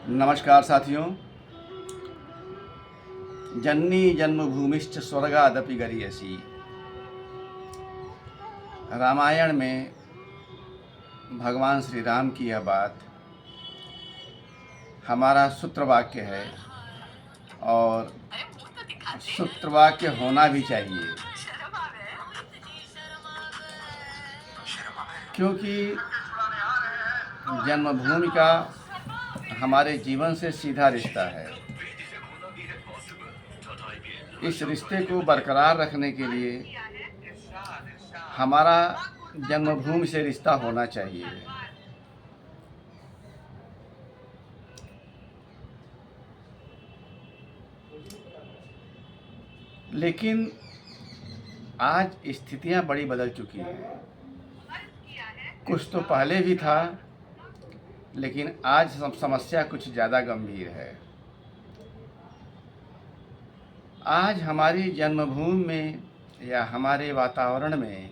नमस्कार साथियों। जननी जन्मभूमिश्च स्वर्गादपि गरीयसी। रामायण में भगवान श्री राम की यह बात हमारा सूत्र वाक्य है और सूत्र वाक्य होना भी चाहिए, क्योंकि जन्मभूमि का हमारे जीवन से सीधा रिश्ता है। इस रिश्ते को बरकरार रखने के लिए हमारा जन्मभूमि से रिश्ता होना चाहिए। लेकिन आज स्थितियां बड़ी बदल चुकी हैं। कुछ तो पहले भी था, लेकिन आज समस्या कुछ ज़्यादा गंभीर है। आज हमारी जन्मभूमि में या हमारे वातावरण में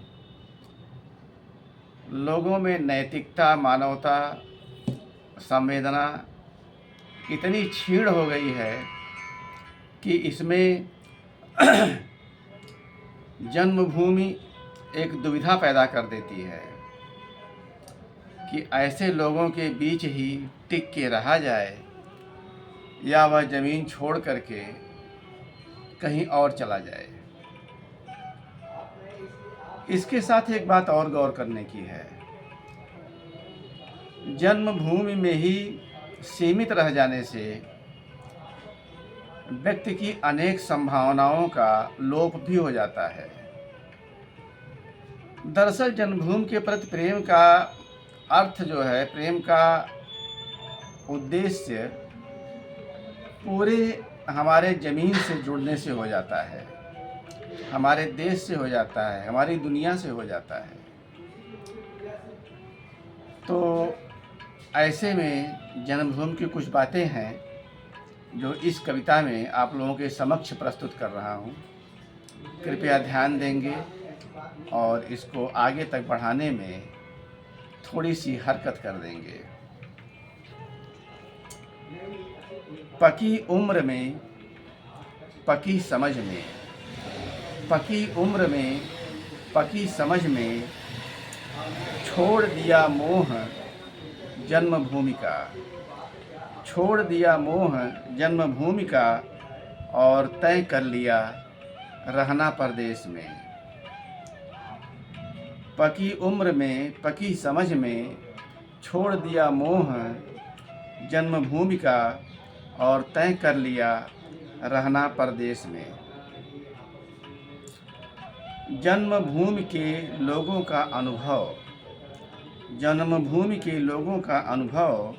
लोगों में नैतिकता, मानवता, संवेदना इतनी क्षीण हो गई है कि इसमें जन्मभूमि एक दुविधा पैदा कर देती है कि ऐसे लोगों के बीच ही टिक के रहा जाए या वह ज़मीन छोड़ करके कहीं और चला जाए। इसके साथ एक बात और गौर करने की है। जन्मभूमि में ही सीमित रह जाने से व्यक्ति की अनेक संभावनाओं का लोप भी हो जाता है। दरअसल जन्मभूमि के प्रति प्रेम का अर्थ जो है, प्रेम का उद्देश्य पूरे हमारे ज़मीन से जुड़ने से हो जाता है, हमारे देश से हो जाता है, हमारी दुनिया से हो जाता है। तो ऐसे में जन्मभूमि की कुछ बातें हैं जो इस कविता में आप लोगों के समक्ष प्रस्तुत कर रहा हूँ। कृपया ध्यान देंगे और इसको आगे तक बढ़ाने में थोड़ी सी हरकत कर देंगे। पकी उम्र में, पकी समझ में, पकी उम्र में, पकी समझ में, छोड़ दिया मोह जन्मभूमि का, छोड़ दिया मोह जन्मभूमि का और तय कर लिया रहना परदेश में। पकी उम्र में, पकी समझ में, छोड़ दिया मोह जन्मभूमि का और तय कर लिया रहना परदेश में। जन्मभूमि के लोगों का अनुभव, जन्मभूमि के लोगों का अनुभव,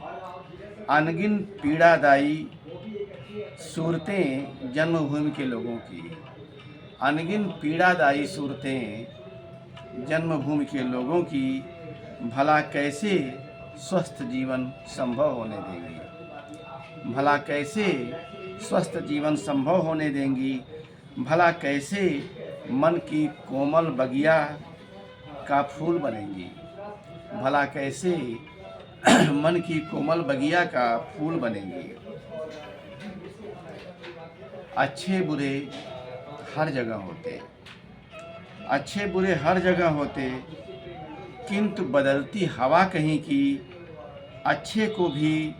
अनगिन पीड़ादायी सूरतें जन्मभूमि के लोगों की, अनगिन पीड़ादायी सूरतें जन्मभूमि के लोगों की भला कैसे स्वस्थ जीवन संभव होने देंगी, भला कैसे स्वस्थ जीवन संभव होने देंगी, भला कैसे मन की कोमल बगिया का फूल बनेंगी, भला कैसे मन की कोमल बगिया का फूल बनेंगी। अच्छे बुरे हर जगह होते, अच्छे बुरे हर जगह होते, किंतु बदलती हवा कहीं की अच्छे को भी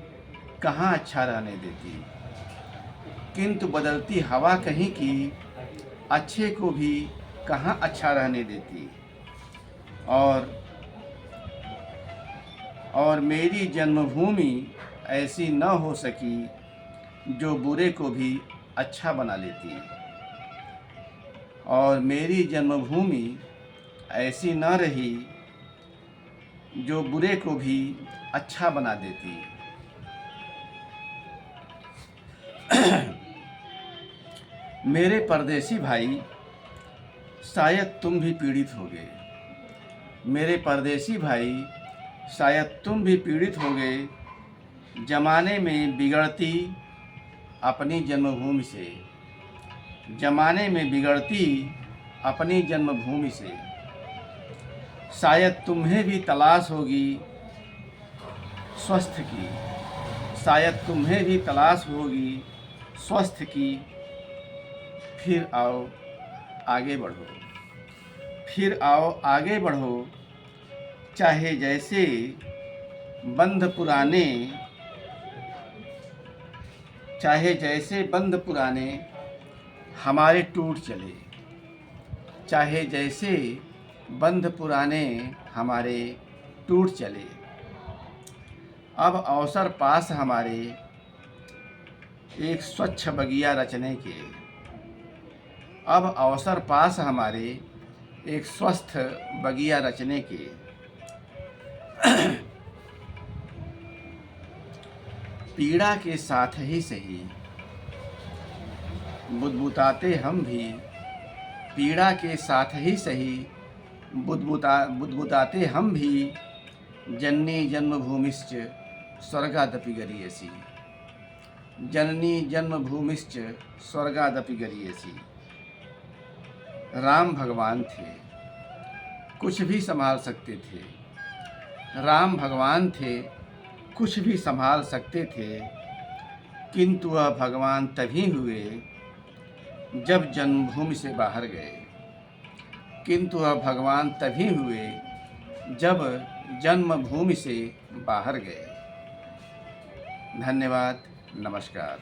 कहाँ अच्छा रहने देती, किंतु बदलती हवा कहीं की अच्छे को भी कहाँ अच्छा रहने देती। और मेरी जन्मभूमि ऐसी न हो सकी जो बुरे को भी अच्छा बना लेती, और मेरी जन्मभूमि ऐसी न रही जो बुरे को भी अच्छा बना देती। मेरे परदेसी भाई, शायद तुम भी पीड़ित होगे, मेरे परदेसी भाई शायद तुम भी पीड़ित होगे जमाने में बिगड़ती अपनी जन्मभूमि से, जमाने में बिगड़ती अपनी जन्मभूमि से। शायद तुम्हें भी तलाश होगी स्वस्थ की, शायद तुम्हें भी तलाश होगी स्वस्थ की। फिर आओ आगे बढ़ो, फिर आओ आगे बढ़ो, चाहे जैसे बंध पुराने, चाहे जैसे बंध पुराने हमारे टूट चले, चाहे जैसे बंध पुराने हमारे टूट चले। अब अवसर पास हमारे एक स्वच्छ बगिया रचने के, अब अवसर पास हमारे एक स्वस्थ बगिया रचने के। पीड़ा के साथ ही सही बुदबुदाते हम भी, पीड़ा के साथ ही सही बुदबुदाते हम भी, जननी जन्मभूमिश्च स्वर्गादपि गरीयसी, जननी जन्मभूमिश्च स्वर्गादपि गरीयसी। राम भगवान थे, कुछ भी संभाल सकते थे। राम भगवान थे, कुछ भी संभाल सकते थे, किंतु वह भगवान तभी हुए जब जन्मभूमि से बाहर गए, किंतु वह भगवान तभी हुए जब जन्मभूमि से बाहर गए। धन्यवाद, नमस्कार।